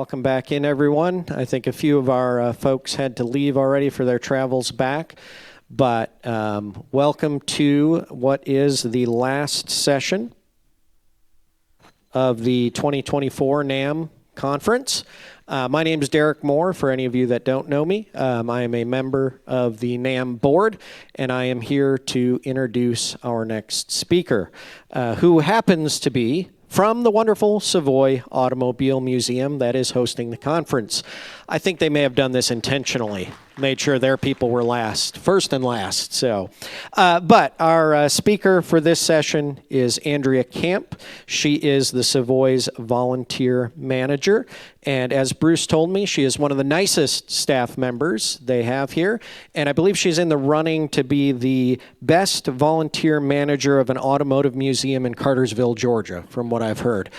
welcome back in, everyone. I think a few of our folks had to leave already for their travels back, but welcome to what is the last session of the 2024 NAAM conference. My name is Derek Moore, for any of you that don't know me. I am a member of the NAAM board, and I am here to introduce our next speaker, who happens to be from the wonderful Savoy Automobile Museum that is hosting the conference. I think they may have done this intentionally, made sure their people were first and last. So, but our speaker for this session is Andrea Camp. She is the Savoy's volunteer manager. And as Bruce told me, she is one of the nicest staff members they have here. And I believe she's in the running to be the best volunteer manager of an automotive museum in Cartersville, Georgia, from what I've heard.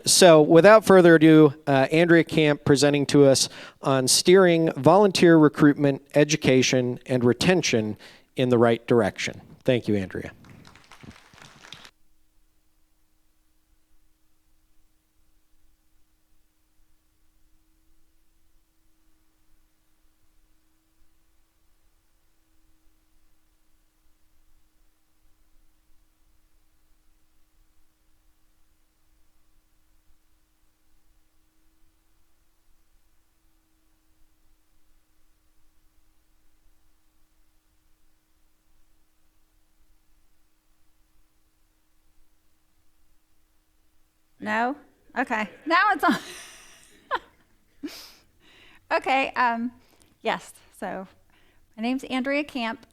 So without further ado, Andrea Camp presenting to us on steering volunteer recruitment, education, and retention in the right direction. Thank you, Andrea. No? Okay. Now it's on. Okay. Yes. So my name's Andrea Camp.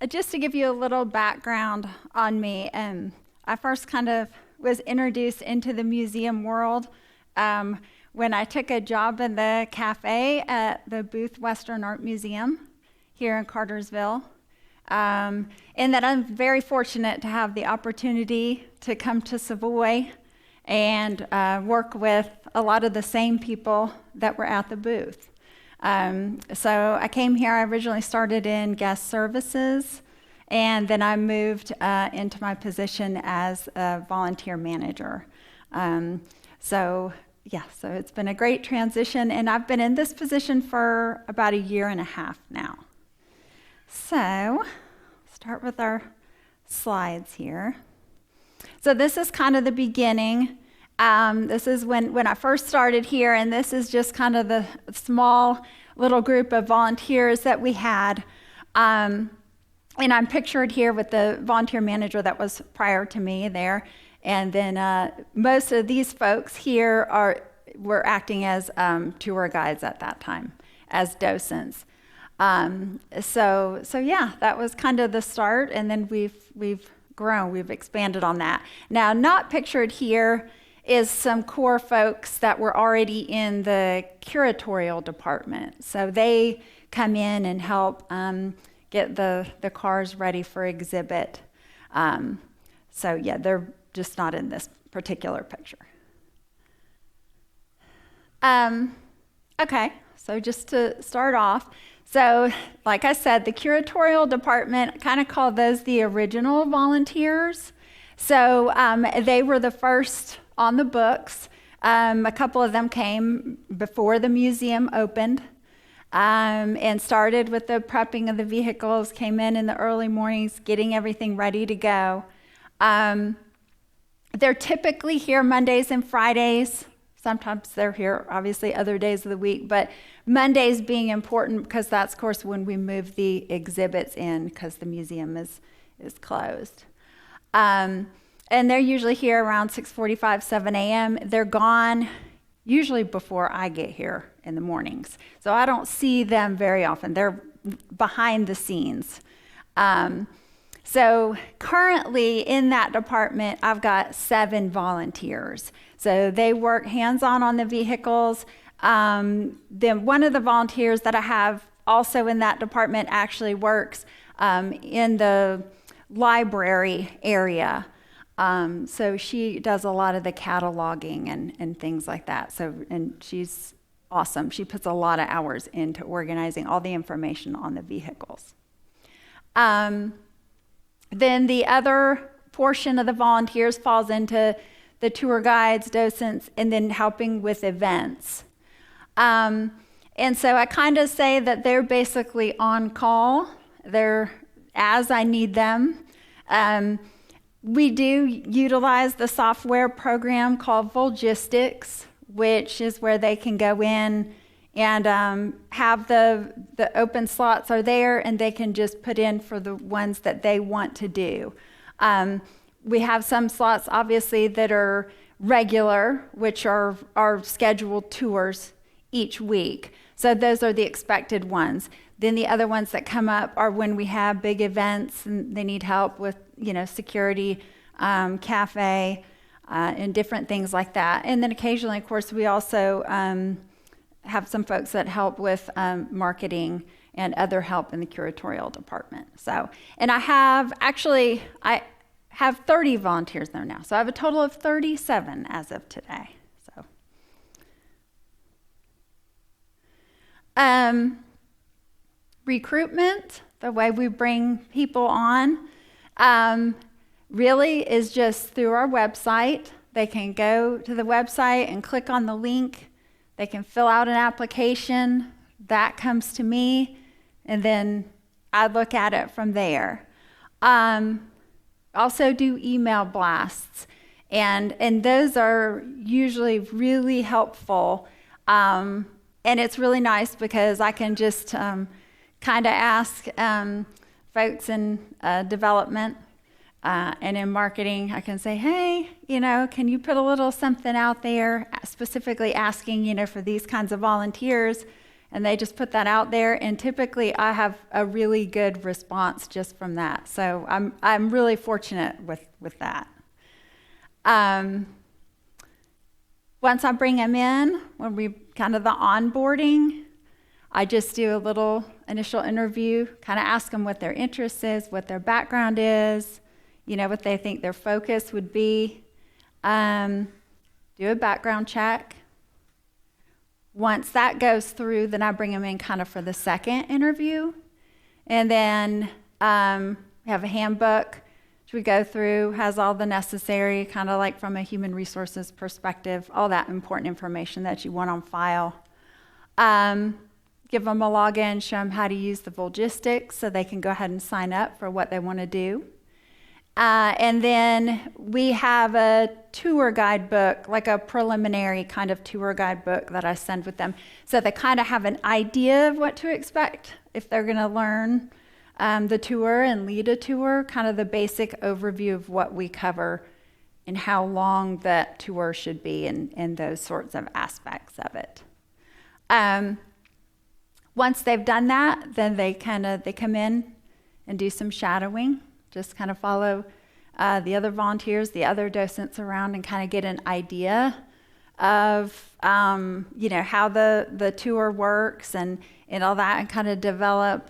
Just to give you a little background on me, I first kind of was introduced into the museum world when I took a job in the cafe at the Booth Western Art Museum here in Cartersville. And that I'm very fortunate to have the opportunity to come to Savoy and work with a lot of the same people that were at the booth. So I came here, I originally started in guest services, and then I moved into my position as a volunteer manager. So it's been a great transition, and I've been in this position for about 1.5 years now. So, start with our slides here. So this is kind of the beginning. This is when I first started here, and this is just kind of the small little group of volunteers that we had. And I'm pictured here with the volunteer manager that was prior to me there. And then most of these folks here were acting as tour guides at that time, as docents. So that was kind of the start, and then we've grown, we've expanded on that. Now, not pictured here is some core folks that were already in the curatorial department. So they come in and help get the cars ready for exhibit. They're just not in this particular picture. Okay, so just to start off, so, like I said, the curatorial department, kind of called those the original volunteers. So they were the first on the books. A couple of them came before the museum opened and started with the prepping of the vehicles, came in the early mornings, getting everything ready to go. They're typically here Mondays and Fridays. Sometimes they're here, obviously, other days of the week, but Mondays being important because that's, of course, when we move the exhibits in because the museum is closed. And they're usually here around 6:45, 7 a.m. They're gone usually before I get here in the mornings. So I don't see them very often. They're behind the scenes. So currently in that department, I've got 7 volunteers. So they work hands-on on the vehicles. Then one of the volunteers that I have also in that department actually works in the library area. So she does a lot of the cataloging and things like that. And she's awesome. She puts a lot of hours into organizing all the information on the vehicles. Then the other portion of the volunteers falls into the tour guides, docents, and then helping with events. And so I kind of say that they're basically on call. They're as I need them. We do utilize the software program called Volgistics, which is where they can go in and have the open slots are there, and they can just put in for the ones that they want to do. We have some slots, obviously, that are regular, which are scheduled tours each week. So those are the expected ones. Then the other ones that come up are when we have big events and they need help with, security, cafe, and different things like that. And then occasionally, of course, we also have some folks that help with marketing and other help in the curatorial department. So, and I have 30 volunteers there now. So I have a total of 37 as of today. So, recruitment, the way we bring people on, really is just through our website. They can go to the website and click on the link. They can fill out an application. That comes to me, and then I look at it from there. Also do email blasts, and those are usually really helpful. And it's really nice because I can just kind of ask folks in development and in marketing. I can say, hey, can you put a little something out there specifically asking, for these kinds of volunteers? And they just put that out there, and typically I have a really good response just from that. So I'm really fortunate with that. Once I bring them in, when we kind of the onboarding, I just do a little initial interview, kind of ask them what their interest is, what their background is, what they think their focus would be. Do a background check. Once that goes through, then I bring them in kind of for the second interview. And then we have a handbook which we go through, has all the necessary, kind of like from a human resources perspective, all that important information that you want on file. Give them a login, show them how to use the Volgistics so they can go ahead and sign up for what they want to do. And then we have a tour guide book, like a preliminary kind of tour guide book that I send with them. So they kind of have an idea of what to expect if they're going to learn the tour and lead a tour, kind of the basic overview of what we cover and how long that tour should be and those sorts of aspects of it. Once they've done that, then they come in and do some shadowing. Just kind of follow the other volunteers, the other docents around, and kind of get an idea of how the tour works and all that, and kind of develop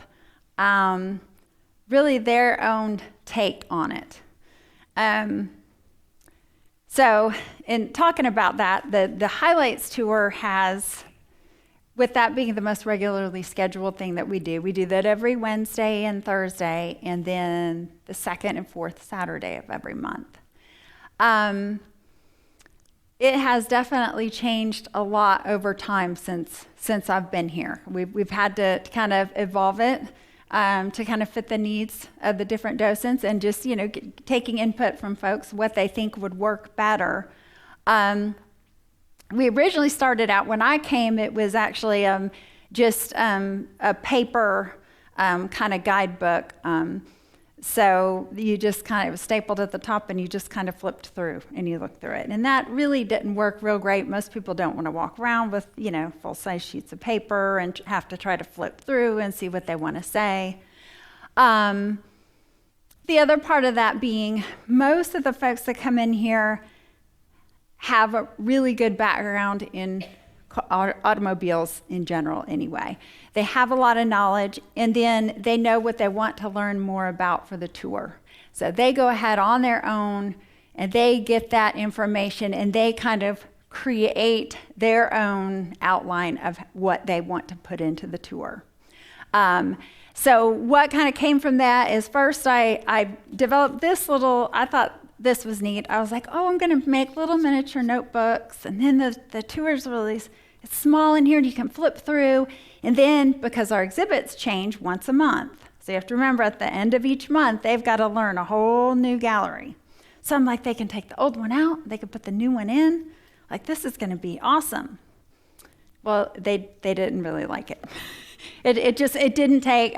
really their own take on it. So in talking about that, the Highlights tour has, with that being the most regularly scheduled thing that we do that every Wednesday and Thursday, and then the second and fourth Saturday of every month. It has definitely changed a lot over time since I've been here. We've had to kind of evolve it to kind of fit the needs of the different docents, and just taking input from folks what they think would work better. We originally started out, when I came, it was actually just a paper kind of guidebook. So you just it was stapled at the top, and you just kind of flipped through and you looked through it. And that really didn't work real great. Most people don't want to walk around with, full-size sheets of paper and have to try to flip through and see what they want to say. The other part of that being, most of the folks that come in here have a really good background in automobiles in general anyway. They have a lot of knowledge, and then they know what they want to learn more about for the tour. So they go ahead on their own, and they get that information, and they kind of create their own outline of what they want to put into the tour. So what kind of came from that is, first I developed this little, I thought this was neat. I was like, oh, I'm going to make little miniature notebooks. And then the tours were it's small in here and you can flip through. And then because our exhibits change once a month, so you have to remember at the end of each month, they've got to learn a whole new gallery. So I'm like, they can take the old one out, they can put the new one in. Like, this is going to be awesome. Well, they didn't really like it. It didn't take,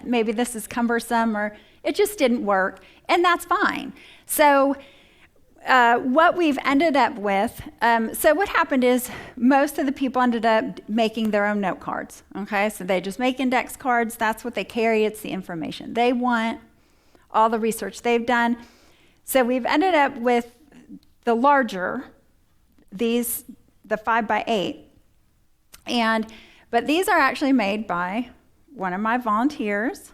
maybe this is cumbersome, or it just didn't work, and that's fine. So what we've ended up with, so what happened is most of the people ended up making their own note cards, okay? So they just make index cards. That's what they carry. It's the information they want, all the research they've done. So we've ended up with the larger, the 5x8, but these are actually made by one of my volunteers.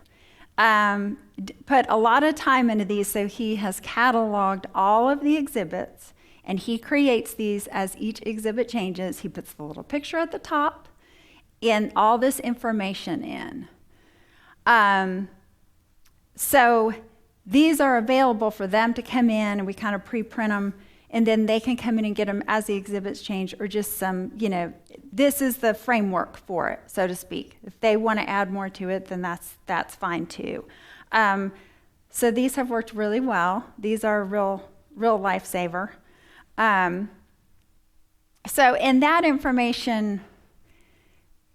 Put a lot of time into these, so he has cataloged all of the exhibits, and he creates these as each exhibit changes. He puts the little picture at the top and all this information in. So these are available for them to come in, and we kind of pre-print them, and then they can come in and get them as the exhibits change, or just some, this is the framework for it, so to speak. If they want to add more to it, then that's fine too. So these have worked really well. These are a real lifesaver. And that information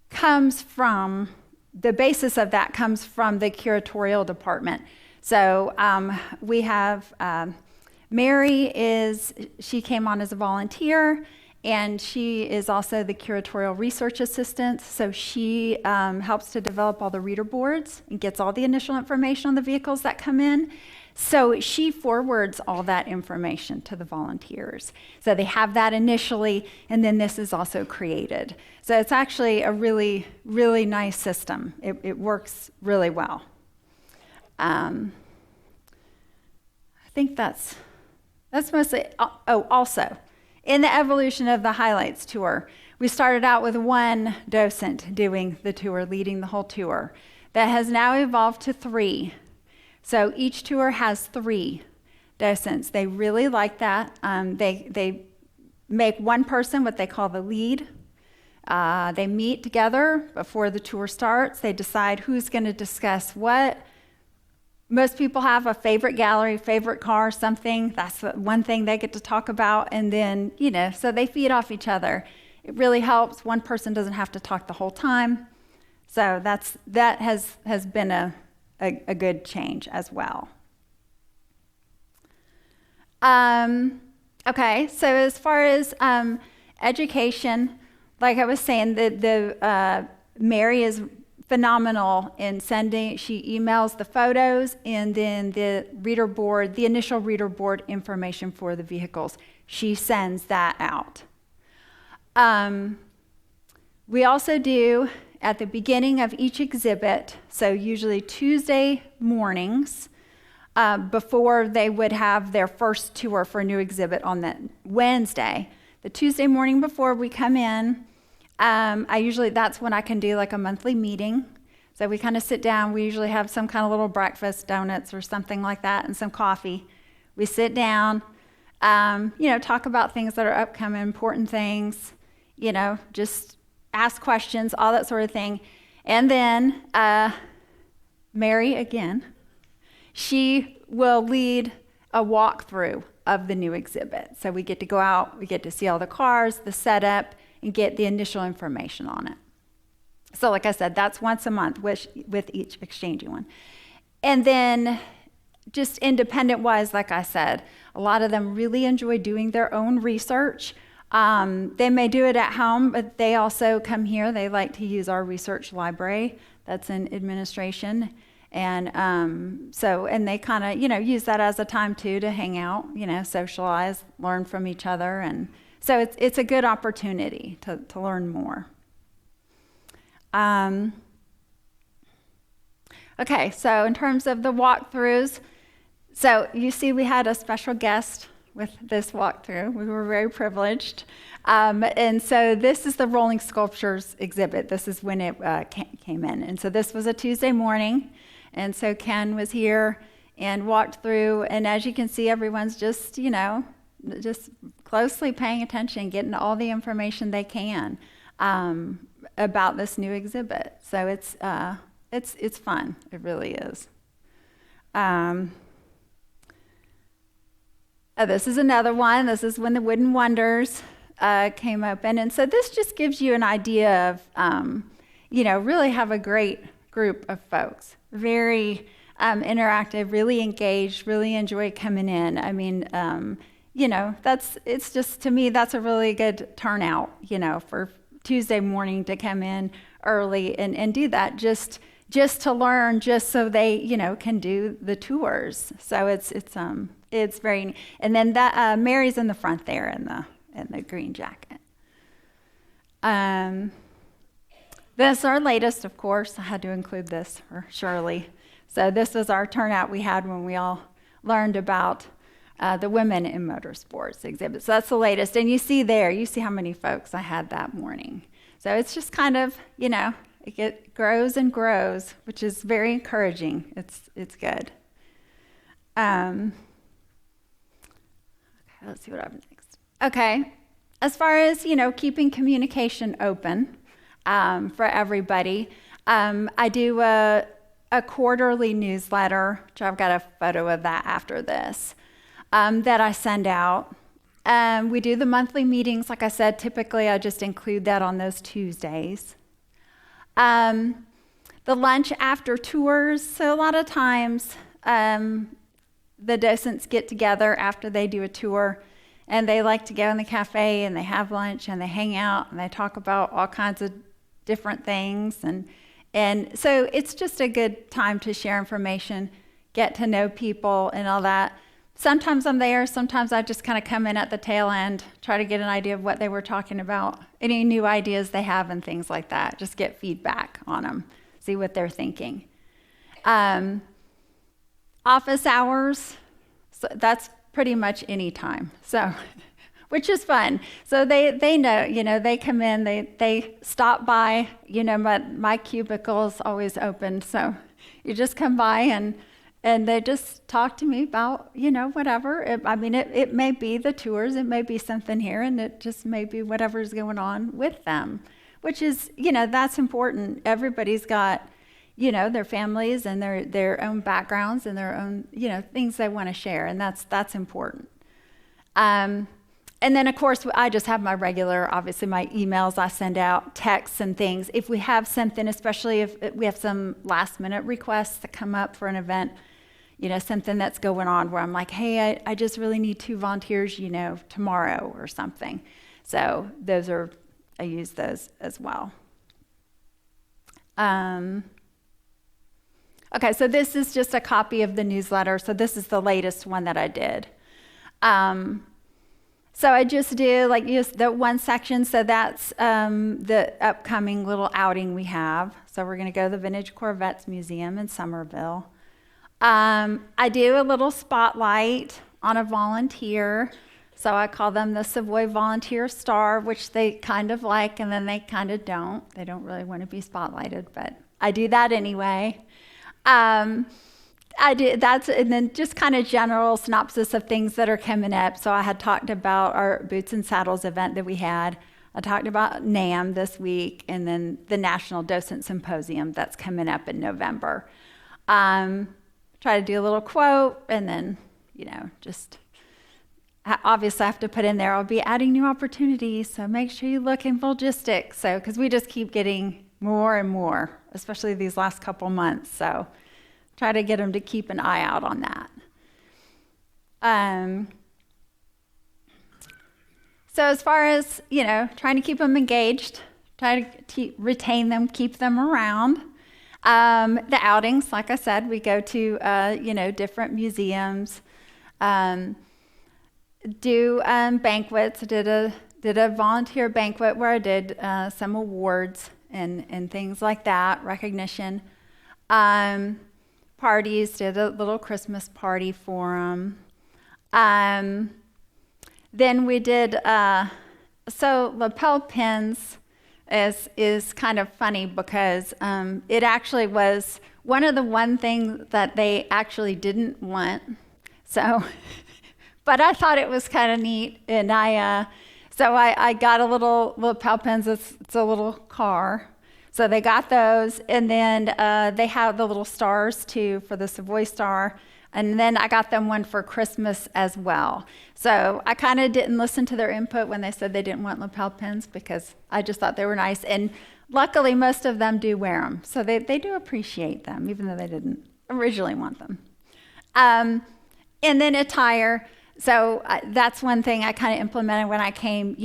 comes from, the basis of that comes from the curatorial department. So we have Mary she came on as a volunteer, and she is also the curatorial research assistant. So she helps to develop all the reader boards and gets all the initial information on the vehicles that come in. So she forwards all that information to the volunteers. So they have that initially, and then this is also created. So it's actually a really, really nice system. It works really well. I think that's mostly, also, in the evolution of the Highlights tour, we started out with one docent doing the tour, leading the whole tour. That has now evolved to 3. So each tour has 3 docents. They really like that. They make one person what they call the lead. They meet together before the tour starts. They decide who's going to discuss what. Most people have a favorite gallery, favorite car, something. That's the one thing they get to talk about. And then, so they feed off each other. It really helps. One person doesn't have to talk the whole time. So that has been a good change as well. Okay, so as far as education, like I was saying, the Mary is phenomenal in sending. She emails the photos and then the reader board, the initial reader board information for the vehicles. She sends that out. We also do, at the beginning of each exhibit, so usually Tuesday mornings, before they would have their first tour for a new exhibit on that Wednesday, the Tuesday morning before we come in, that's when I can do like a monthly meeting. So we kind of sit down. We usually have some kind of little breakfast, donuts or something like that, and some coffee. We sit down, talk about things that are upcoming, important things, just ask questions, all that sort of thing. And then Mary, again, she will lead a walkthrough of the new exhibit. So we get to go out, we get to see all the cars, the setup, and get the initial information on it. So like I said, that's once a month with each exchanging one. And then just independent-wise, like I said, a lot of them really enjoy doing their own research. They may do it at home, but they also come here. They like to use our research library that's in administration. And and they kind of, use that as a time too to hang out, socialize, learn from each other. And so it's a good opportunity to learn more. Okay, so in terms of the walkthroughs, so you see we had a special guest with this walkthrough. We were very privileged. And so this is the Rolling Sculptures exhibit. This is when it came in. And so this was a Tuesday morning. And so Ken was here, and walked through. And as you can see, everyone's just, just closely paying attention, getting all the information they can about this new exhibit. So it's fun. It really is. This is another one. This is when the Wooden Wonders came open. And so this just gives you an idea of, really have a great group of folks. Very interactive, really engaged, really enjoy coming in. I mean, it's just, to me, that's a really good turnout, for Tuesday morning to come in early and do that just to learn, just so they, can do the tours. So it's very, and then that Mary's in the front there in the green jacket. This is our latest, of course. I had to include this for Shirley. So this was our turnout we had when we all learned about the Women in Motorsports exhibit. So that's the latest. And you see how many folks I had that morning. So it's just kind of, it grows and grows, which is very encouraging. It's good. Okay, let's see what I have next. Okay, as far as, keeping communication open for everybody, I do a quarterly newsletter, which I've got a photo of that after this, that I send out. We do the monthly meetings. Like I said, typically I just include that on those Tuesdays. The lunch after tours, so a lot of times the docents get together after they do a tour, and they like to go in the cafe and they have lunch and they hang out and they talk about all kinds of different things. And so it's just a good time to share information, get to know people and all that. Sometimes I'm there, sometimes I just kind of come in at the tail end, try to get an idea of what they were talking about, any new ideas they have and things like that. Just get feedback on them, see what they're thinking. Office hours, so that's pretty much any time, so which is fun. So they know, they come in, they stop by, my cubicle is always open, so you just come by and they just talk to me about, whatever. It may be the tours, it may be something here, and it just may be whatever's going on with them, which is, that's important. Everybody's got, their families and their own backgrounds and their own, things they want to share, and that's important. And then, of course, I just have my regular, obviously, my emails I send out, texts and things. If we have something, especially if we have some last-minute requests that come up for an event, something that's going on where I'm like, hey, I just really need 2 volunteers, tomorrow or something. So I use those as well. Okay, so this is just a copy of the newsletter. So this is the latest one that I did. So I just do just the one section. So that's the upcoming little outing we have. So we're going to go to the Vintage Corvettes Museum in Somerville. I do a little spotlight on a volunteer. So I call them the Savoy Volunteer Star, which they kind of like, and then they kind of don't. They don't really want to be spotlighted, but I do that anyway. I do that's, and then just kind of general synopsis of things that are coming up. So I had talked about our Boots and Saddles event that we had. I talked about NAAM this week, and then the National Docent Symposium that's coming up in November. Try to do a little quote, and then, just obviously I have to put in there, I'll be adding new opportunities, so make sure you look in Logistics. So, because we just keep getting more and more, especially these last couple months. So try to get them to keep an eye out on that. So as far as, trying to keep them engaged, try to retain them, keep them around. The outings, like I said, we go to, different museums, do banquets. I did a volunteer banquet where I did some awards and things like that, recognition. Parties, did a little Christmas party for them. Then we did, lapel pins, is kind of funny because it actually was one thing that they actually didn't want. So, but I thought it was kind of neat, and I got a little lapel pins. It's a little car. So they got those, and then they have the little stars too for the Savoy star. And then I got them one for Christmas as well. So I kind of didn't listen to their input when they said they didn't want lapel pins because I just thought they were nice. And luckily, most of them do wear them. So they do appreciate them, even though they didn't originally want them. And then attire. So that's one thing I kind of implemented when I came,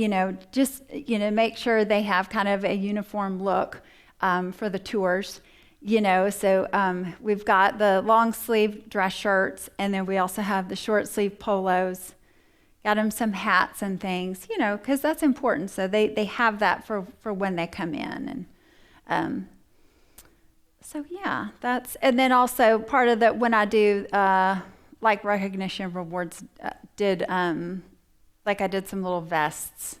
just, make sure they have kind of a uniform look for the tours. So we've got the long sleeve dress shirts, and then we also have the short sleeve polos. Got them some hats and things, because that's important. So they have that for when they come in. And and then also part of that when I do like recognition rewards, I did some little vests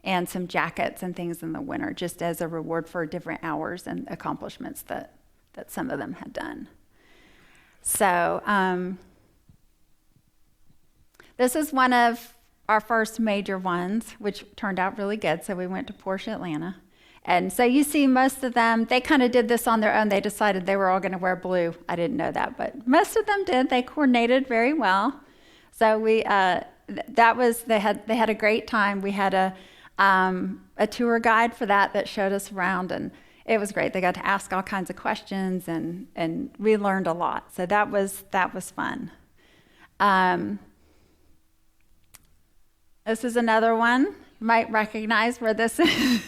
and some jackets and things in the winter, just as a reward for different hours and accomplishments that some of them had done. So this is one of our first major ones, which turned out really good. So we went to Porsche, Atlanta. And so you see most of them, they kind of did this on their own. They decided they were all going to wear blue. I didn't know that, but most of them did. They coordinated very well. So they had a great time. We had a tour guide for that showed us around, and it was great. They got to ask all kinds of questions, and we learned a lot. So that was fun. This is another one you might recognize where this is.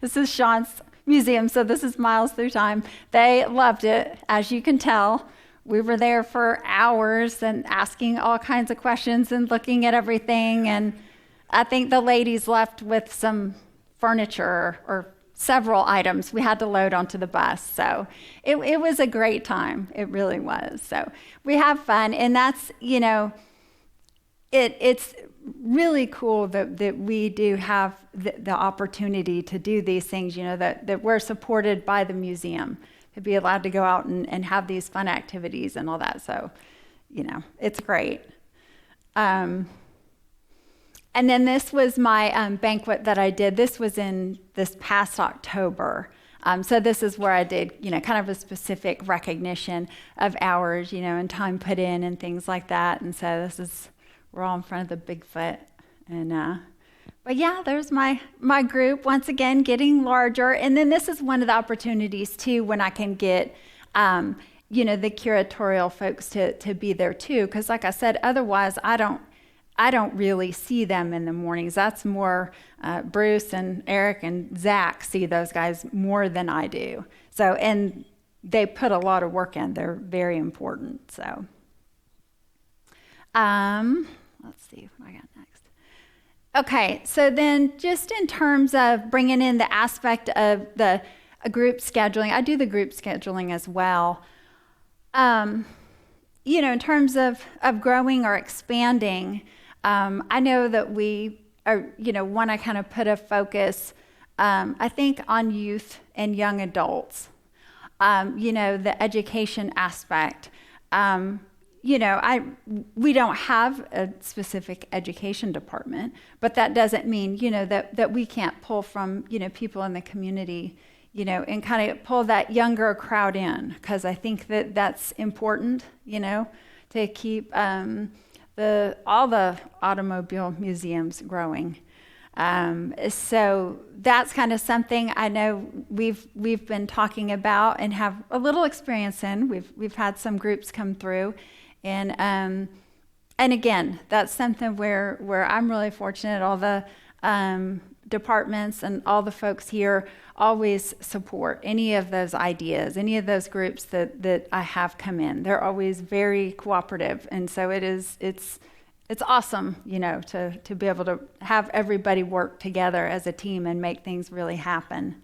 This is Sean's museum. So this is Miles Through Time. They loved it, as you can tell. We were there for hours and asking all kinds of questions and looking at everything. And I think the ladies left with some furniture or several items we had to load onto the bus. So it was a great time. It really was. So we have fun. And that's, it's really cool that we do have the opportunity to do these things, that we're supported by the museum to be allowed to go out and have these fun activities and all that. So, it's great. And then this was my banquet that I did. This was in this past October. So this is where I did, kind of a specific recognition of hours, and time put in and things like that. And so we're all in front of the Bigfoot. And but yeah, there's my group, once again, getting larger. And then this is one of the opportunities, too, when I can get, the curatorial folks to be there, too. Because like I said, otherwise, I don't really see them in the mornings. That's more Bruce and Eric and Zach see those guys more than I do. So, and they put a lot of work in. They're very important. So, let's see what I got next. Okay, so then just in terms of bringing in the aspect of the group scheduling, I do the group scheduling as well. In terms of growing or expanding, I know that we are, want to kind of put a focus, I think, on youth and young adults. The education aspect. We don't have a specific education department, but that doesn't mean, that we can't pull from, people in the community, and kind of pull that younger crowd in, because I think that that's important, to keep all the automobile museums growing. So that's kind of something I know we've been talking about and have a little experience in. We've had some groups come through. And again, that's something where I'm really fortunate. All the departments and all the folks here always support any of those ideas, any of those groups that I have come in. They're always very cooperative, and so it's awesome, to be able to have everybody work together as a team and make things really happen.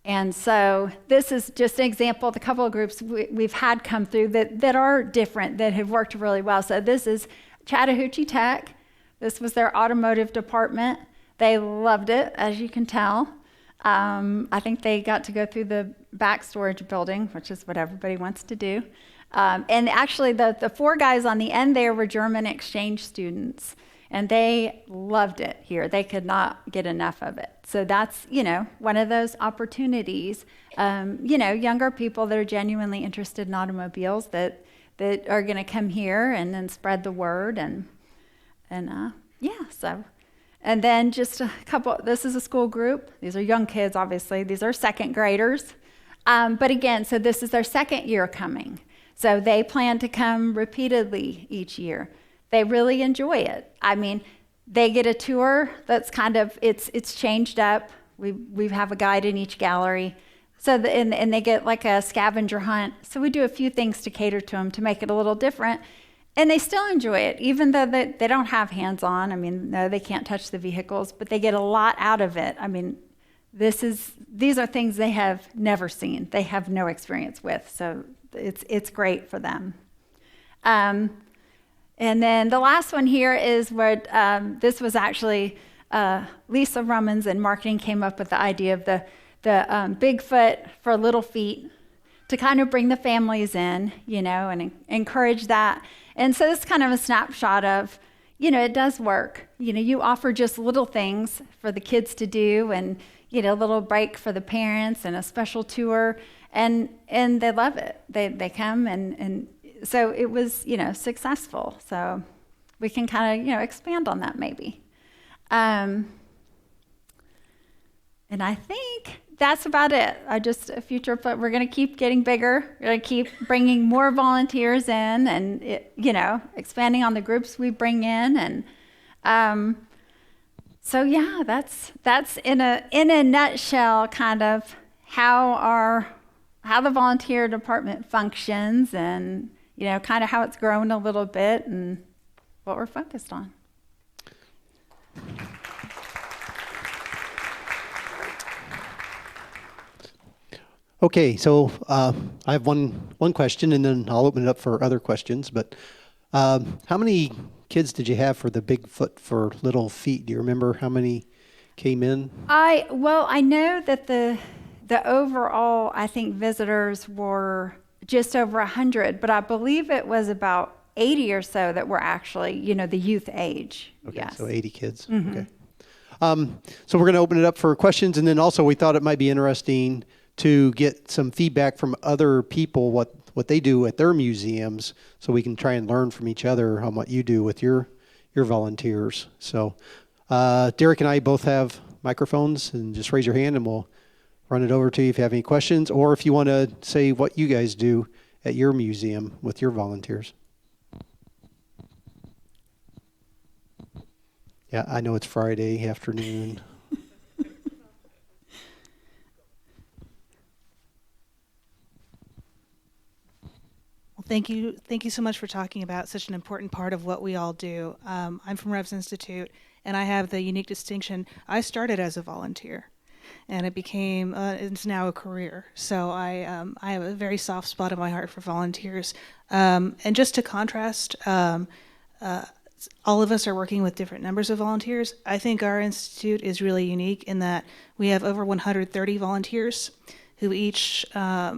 And so this is just an example of a couple of groups we've had come through that are different, that have worked really well. So this is Chattahoochee Tech. This was their automotive department. They loved it, as you can tell. I think they got to go through the back storage building, which is what everybody wants to do. And actually, the 4 guys on the end there were German exchange students, and they loved it here. They could not get enough of it. So that's, one of those opportunities. Younger people that are genuinely interested in automobiles that are going to come here and then spread the word. And then just a couple, this is a school group. These are young kids, obviously. These are second graders. But again, so this is their second year coming. So they plan to come repeatedly each year. They really enjoy it. I mean, they get a tour that's kind of, it's changed up. We have a guide in each gallery. So and they get like a scavenger hunt. So we do a few things to cater to them to make it a little different. And they still enjoy it, even though they don't have hands-on. I mean, no, they can't touch the vehicles, but they get a lot out of it. I mean, these are things they have never seen. They have no experience with, so it's great for them. And then the last one here is where this was actually Lisa Rummans in marketing came up with the idea of the Bigfoot for little feet to kind of bring the families in, and encourage that. And so it's kind of a snapshot of, it does work. You offer just little things for the kids to do and, a little break for the parents and a special tour. And they love it. They come and so it was, successful. So we can kind of, expand on that maybe. And I think that's about it. We're going to keep getting bigger. We're going to keep bringing more volunteers in and, expanding on the groups we bring in. And so, yeah, that's in a nutshell kind of how the volunteer department functions and, kind of how it's grown a little bit and what we're focused on. Okay, so I have one question, and then I'll open it up for other questions. But how many kids did you have for the Bigfoot for Little Feet? Do you remember how many came in? I know that the overall, I think, visitors were just over 100, but I believe it was about 80 or so that were actually, the youth age. Okay, yes. So 80 kids. Mm-hmm. Okay. So we're going to open it up for questions, and then also we thought it might be interesting to get some feedback from other people, what they do at their museums, so we can try and learn from each other on what you do with your volunteers. So Derek and I both have microphones, and just raise your hand and we'll run it over to you if you have any questions, or if you want to say what you guys do at your museum with your volunteers. Yeah, I know it's Friday afternoon. Thank you so much for talking about such an important part of what we all do. I'm from Revs Institute, and I have the unique distinction. I started as a volunteer, and it became it's now a career. So I have a very soft spot in my heart for volunteers. And just to contrast, all of us are working with different numbers of volunteers. I think our institute is really unique in that we have over 130 volunteers who each, I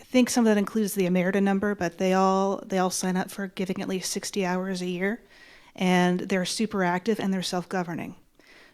think some of that includes the emerita number, but they all sign up for giving at least 60 hours a year, and they're super active and they're self-governing.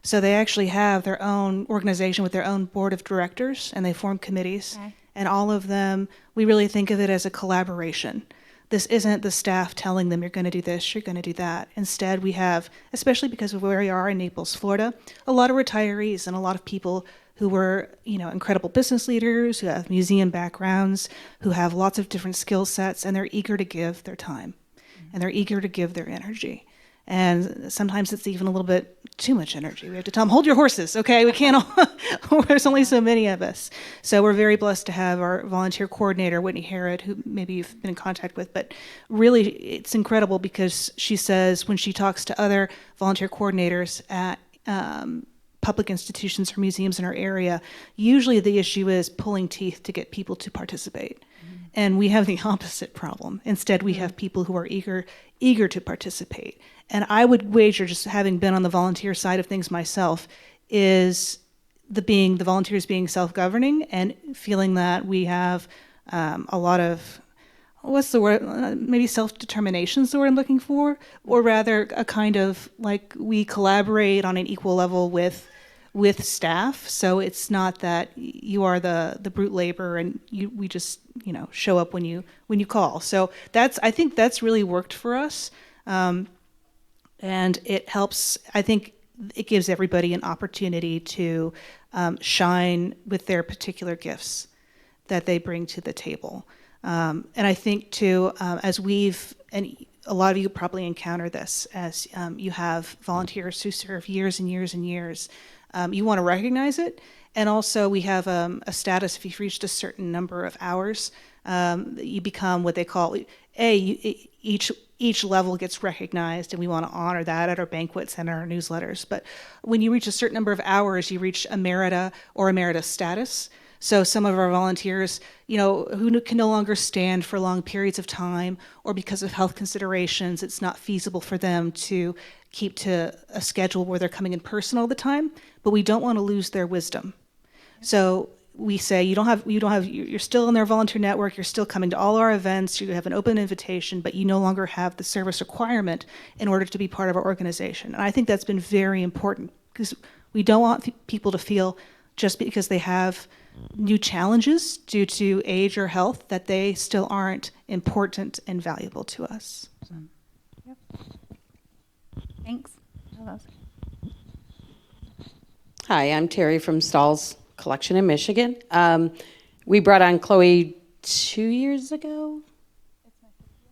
So they actually have their own organization with their own board of directors, and they form committees, okay. And all of them, we really think of it as a collaboration. This isn't the staff telling them you're going to do this, you're going to do that. Instead, we have, especially because of where we are in Naples, Florida, a lot of retirees and a lot of people who were, incredible business leaders, who have museum backgrounds, who have lots of different skill sets, and they're eager to give their time, and they're eager to give their energy. And sometimes it's even a little bit too much energy. We have to tell them, hold your horses, okay? We can't all, there's only so many of us. So we're very blessed to have our volunteer coordinator, Whitney Harrod, who maybe you've been in contact with, but really it's incredible because she says when she talks to other volunteer coordinators at public institutions or museums in our area, usually the issue is pulling teeth to get people to participate. Mm-hmm. And we have the opposite problem. Instead, we have people who are eager to participate. And I would wager, just having been on the volunteer side of things myself, is the volunteers being self-governing and feeling that we have a lot of, what's the word, maybe self-determination is the word I'm looking for, or rather a kind of like we collaborate on an equal level with staff. So it's not that you are the brute labor and we just show up when you call. So I think that's really worked for us, and it helps. I think it gives everybody an opportunity to shine with their particular gifts that they bring to the table. And I think too, as and a lot of you probably encounter this as you have volunteers who serve years and years and years. You want to recognize it. And also we have a status, if you've reached a certain number of hours, you become what they call, each level gets recognized, and we want to honor that at our banquets and our newsletters. But when you reach a certain number of hours, you reach emerita or emerita status. So some of our volunteers, who can no longer stand for long periods of time, or because of health considerations, it's not feasible for them to keep to a schedule where they're coming in person all the time, but we don't want to lose their wisdom. So we say you're still in their volunteer network, you're still coming to all our events, you have an open invitation, but you no longer have the service requirement in order to be part of our organization. And I think that's been very important, because we don't want people to feel just because they have new challenges due to age or health that they still aren't important and valuable to us. So. Yep. Thanks. Hi, I'm Terry from Stahl's Collection in Michigan. We brought on Chloe 2 years ago.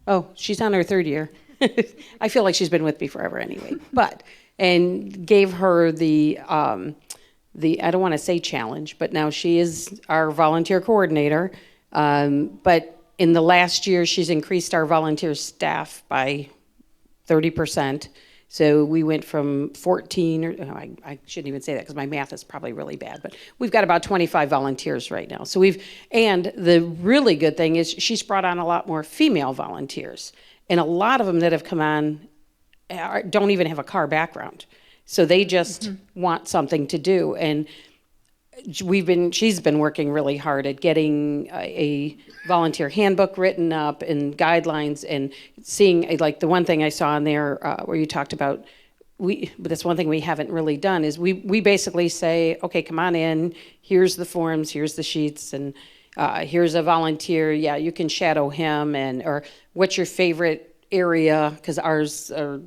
Oh, she's on her third year. I feel like she's been with me forever anyway. And gave her the I don't want to say challenge, but now she is our volunteer coordinator. But in the last year, she's increased our volunteer staff by 30%. So we went from 14, I shouldn't even say that because my math is probably really bad, but we've got about 25 volunteers right now. So and the really good thing is she's brought on a lot more female volunteers. And a lot of them that have come on don't even have a car background. So they just want something to do. And she's been working really hard at getting a volunteer handbook written up and guidelines, and seeing, like the one thing I saw in there where you talked about, but that's one thing we haven't really done, is we basically say, okay, come on in, here's the forms, here's the sheets, and here's a volunteer, yeah, you can shadow him, or what's your favorite area, because ours are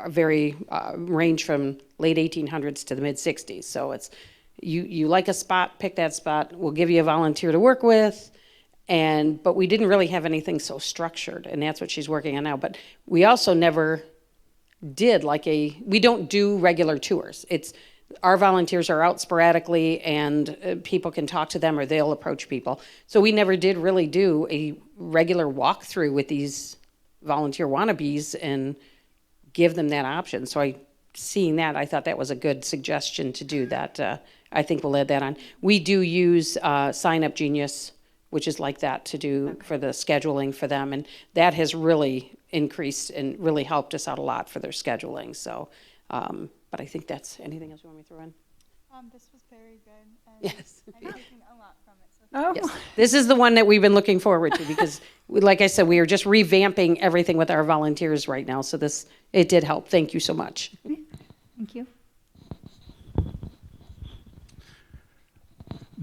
very range from late 1800s to the mid 60s. So it's you like a spot, pick that spot. We'll give you a volunteer to work with, but we didn't really have anything so structured, and that's what she's working on now. But we also never did we don't do regular tours. It's our volunteers are out sporadically, and people can talk to them or they'll approach people. So we never did really do a regular walkthrough with these volunteer wannabes and give them that option. So seeing that, I thought that was a good suggestion to do that. I think we'll add that on. We do use Sign Up Genius, which is like that to do for the scheduling for them. And that has really increased and really helped us out a lot for their scheduling. So, but I think that's, anything else you want me to throw in? This was very good. And Yes. I'm taking a lot from it. So Oh, Yes. This is the one that we've been looking forward to because, like I said, we are just revamping everything with our volunteers right now. So it did help. Thank you so much. thank you.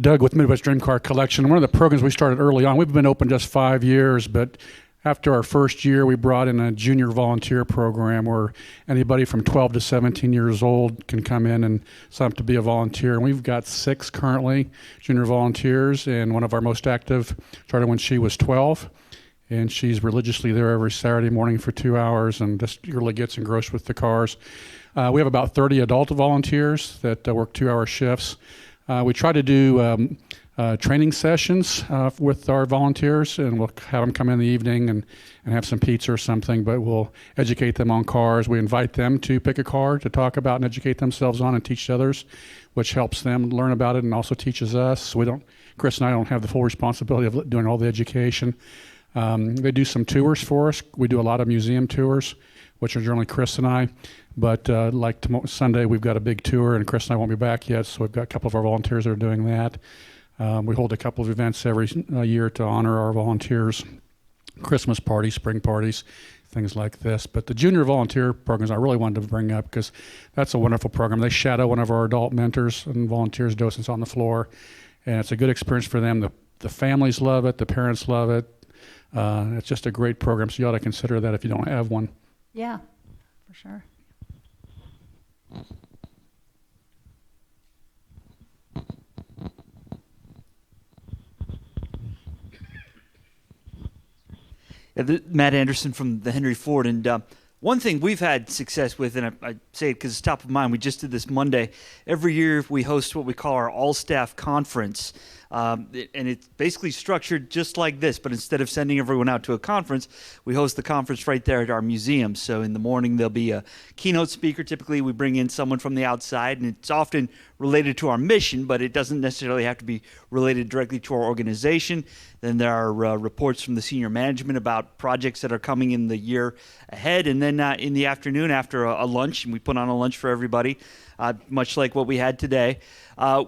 Doug with Midwest Dream Car Collection. One of the programs we started early on, we've been open just 5 years, but after our first year, we brought in a junior volunteer program where anybody from 12 to 17 years old can come in and sign up to be a volunteer. And we've got 6 currently junior volunteers, and one of our most active started when she was 12. And she's religiously there every Saturday morning for 2 hours and just really gets engrossed with the cars. We have about 30 adult volunteers that work 2-hour shifts. We try to do training sessions with our volunteers, and we'll have them come in the evening and have some pizza or something, but we'll educate them on cars. We invite them to pick a car to talk about and educate themselves on and teach others, which helps them learn about it and also teaches us. Chris and I don't have the full responsibility of doing all the education. They do some tours for us. We do a lot of museum tours. which are generally Chris and I. But like Sunday, we've got a big tour, and Chris and I won't be back yet, so we've got a couple of our volunteers that are doing that. We hold a couple of events every year to honor our volunteers, Christmas parties, spring parties, things like this. But the junior volunteer programs I really wanted to bring up because that's a wonderful program. They shadow one of our adult mentors and volunteers, docents on the floor, and it's a good experience for them. The families love it, the parents love it. It's just a great program, so you ought to consider that if you don't have one. Yeah, for sure. Matt Anderson from the Henry Ford. And one thing we've had success with, and I say it because it's top of mind, we just did this Monday. Every year we host what we call our all-staff conference. And it's basically structured just like this, but instead of sending everyone out to a conference, we host the conference right there at our museum. So in the morning, there'll be a keynote speaker. Typically, we bring in someone from the outside, and it's often related to our mission, but it doesn't necessarily have to be related directly to our organization. Then there are reports from the senior management about projects that are coming in the year ahead. And then in the afternoon, after a lunch, and we put on a lunch for everybody, much like what we had today,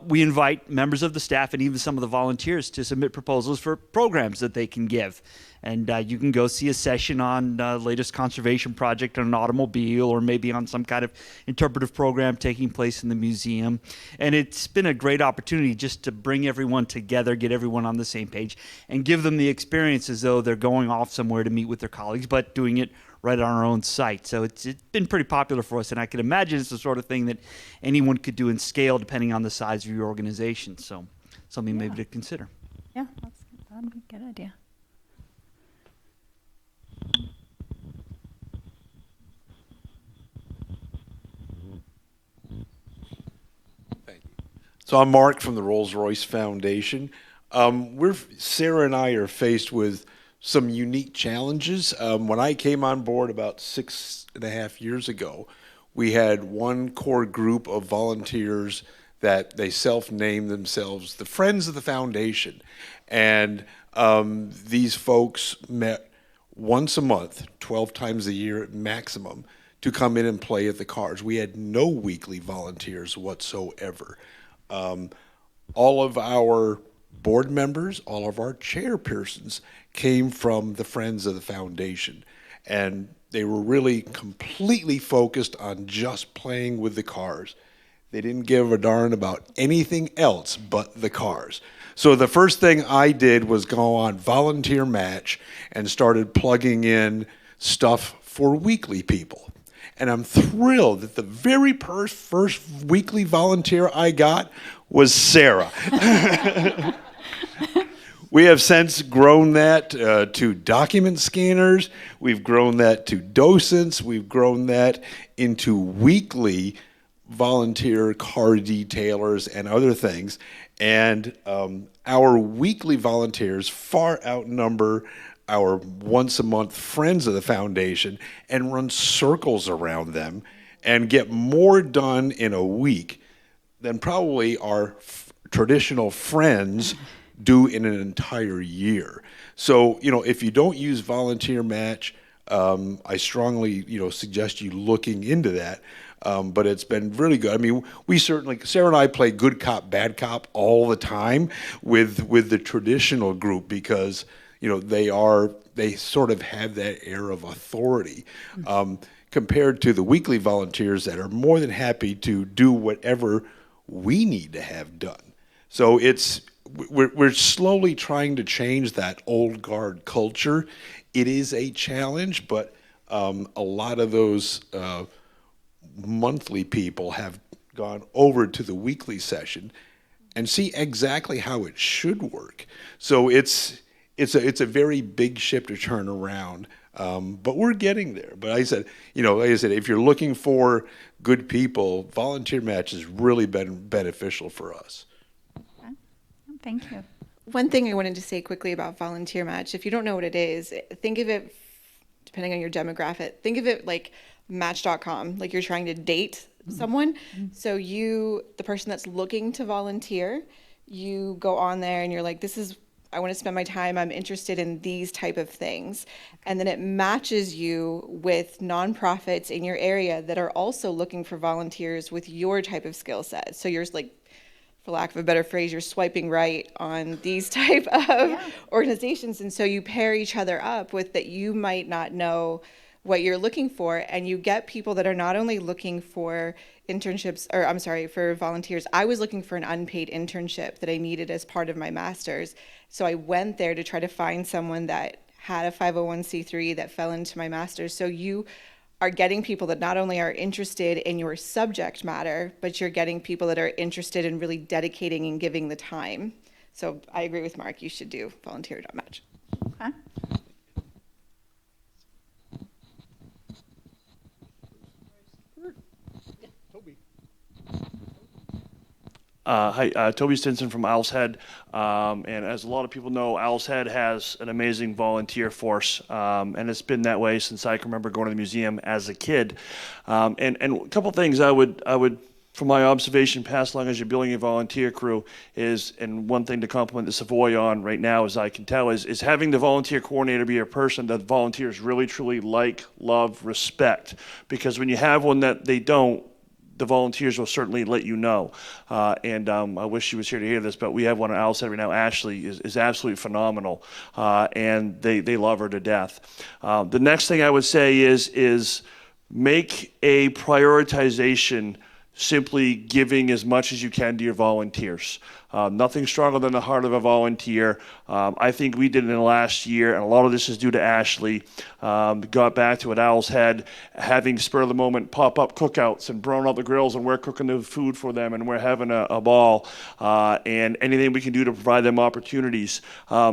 we invite members of the staff and even some of the volunteers to submit proposals for programs that they can give. And you can go see a session on the latest conservation project on an automobile, or maybe on some kind of interpretive program taking place in the museum. And it's been a great opportunity just to bring everyone together, get everyone on the same page, and give them the experience as though they're going off somewhere to meet with their colleagues, but doing it right on our own site. So it's been pretty popular for us, and I can imagine it's the sort of thing that anyone could do in scale depending on the size of your organization. So something maybe to consider. Yeah, that'd be a good idea. So I'm Mark from the Rolls-Royce Foundation. Sarah and I are faced with some unique challenges. When I came on board about 6.5 years ago, we had one core group of volunteers that they self-named themselves the Friends of the Foundation. And these folks met once a month, 12 times a year maximum, to come in and play at the cars. We had no weekly volunteers whatsoever. All of our board members, all of our chairpersons came from the Friends of the Foundation. And they were really completely focused on just playing with the cars. They didn't give a darn about anything else but the cars. So the first thing I did was go on Volunteer Match and started plugging in stuff for weekly people. And I'm thrilled that the very first weekly volunteer I got was Sarah. We have since grown that to document scanners. We've grown that to docents. We've grown that into weekly volunteer car detailers and other things. And our weekly volunteers far outnumber our once-a-month Friends of the Foundation and run circles around them and get more done in a week than probably our traditional friends do in an entire year. So, if you don't use Volunteer Match, I strongly, suggest you looking into that. But it's been really good. I mean, Sarah and I play good cop, bad cop all the time with the traditional group because, they sort of have that air of authority compared to the weekly volunteers that are more than happy to do whatever we need to have done. So we're slowly trying to change that old guard culture. It is a challenge, but a lot of those monthly people have gone over to the weekly session and see exactly how it should work. So it's a very big ship to turn around, but we're getting there. But like I said, if you're looking for good people, Volunteer Match has really been beneficial for us. Okay. Thank you. One thing I wanted to say quickly about Volunteer Match, if you don't know what it is, think of it, depending on your demographic, think of it like Match.com, like you're trying to date someone. So the person that's looking to volunteer, you go on there and you're like, I want to spend my time, I'm interested in these type of things. And then it matches you with nonprofits in your area that are also looking for volunteers with your type of skill set. So you're like, for lack of a better phrase, you're swiping right on these type of organizations. And so you pair each other up with that you might not know what you're looking for, and you get people that are not only looking for internships, or I'm sorry, for volunteers. I was looking for an unpaid internship that I needed as part of my master's. So I went there to try to find someone that had a 501c3 that fell into my master's. So you are getting people that not only are interested in your subject matter, but you're getting people that are interested in really dedicating and giving the time. So I agree with Mark, you should do volunteer.match. Okay. Hi, Toby Stinson from Owl's Head. And as a lot of people know, Owl's Head has an amazing volunteer force. And it's been that way since I can remember going to the museum as a kid. And a couple things I would, from my observation, pass along as you're building a volunteer crew is, and one thing to compliment the Savoy on right now, as I can tell, is having the volunteer coordinator be a person that volunteers really, truly like, love, respect. Because when you have one that they don't, the volunteers will certainly let you know. And I wish she was here to hear this, but we have one at Owl's Head right now. Ashley is absolutely phenomenal, and they love her to death. The next thing I would say is make a prioritization simply giving as much as you can to your volunteers. Nothing stronger than the heart of a volunteer. I think we did it in the last year, and a lot of this is due to Ashley. Got back to at Owl's Head, having spur of the moment pop-up cookouts and blowing out the grills, and we're cooking the food for them, and we're having a ball, and anything we can do to provide them opportunities.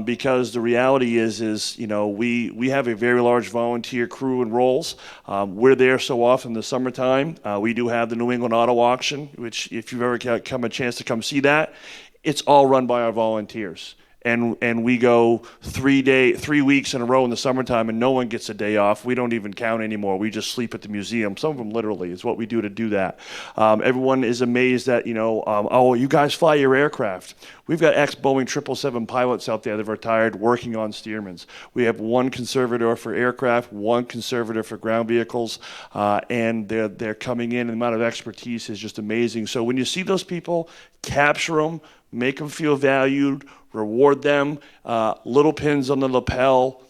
Because the reality is we have a very large volunteer crew and roles. We're there so often in the summertime. We do have the New England Auto Auction, which if you've ever come a chance to come see that, it's all run by our volunteers. And we go 3 weeks in a row in the summertime, and no one gets a day off. We don't even count anymore. We just sleep at the museum. Some of them literally is what we do to do that. Everyone is amazed that, oh, you guys fly your aircraft. We've got ex-Boeing 777 pilots out there that are retired working on Stearmans. We have one conservator for aircraft, one conservator for ground vehicles, and they're coming in, and the amount of expertise is just amazing. So when you see those people, capture them, make them feel valued, reward them, little pins on the lapel,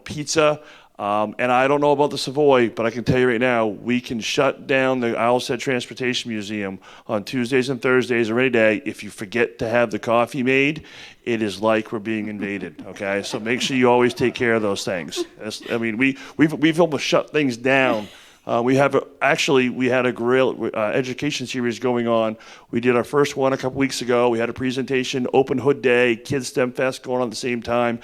pizza. And I don't know about the Savoy, but I can tell you right now, we can shut down the Owl's Head Transportation Museum on Tuesdays and Thursdays or any day. If you forget to have the coffee made, it is like we're being invaded, okay? So make sure you always take care of those things. We've almost shut things down. We had a guerrilla education series going on. We did our first one a couple weeks ago. We had a presentation, Open Hood Day, Kids STEM Fest going on at the same time.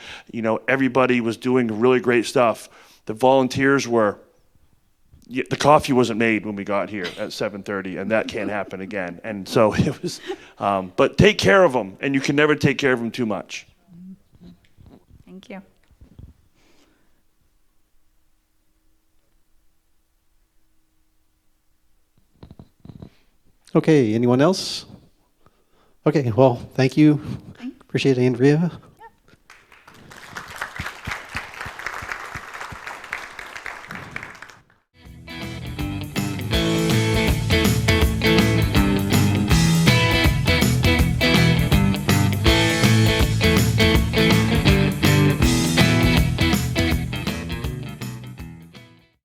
Everybody was doing really great stuff. The volunteers the coffee wasn't made when we got here at 7:30, and that can't happen again. And so it was, but take care of them, and you can never take care of them too much. Thank you. Okay, anyone else? Okay, well, thank you. Appreciate it, Andrea.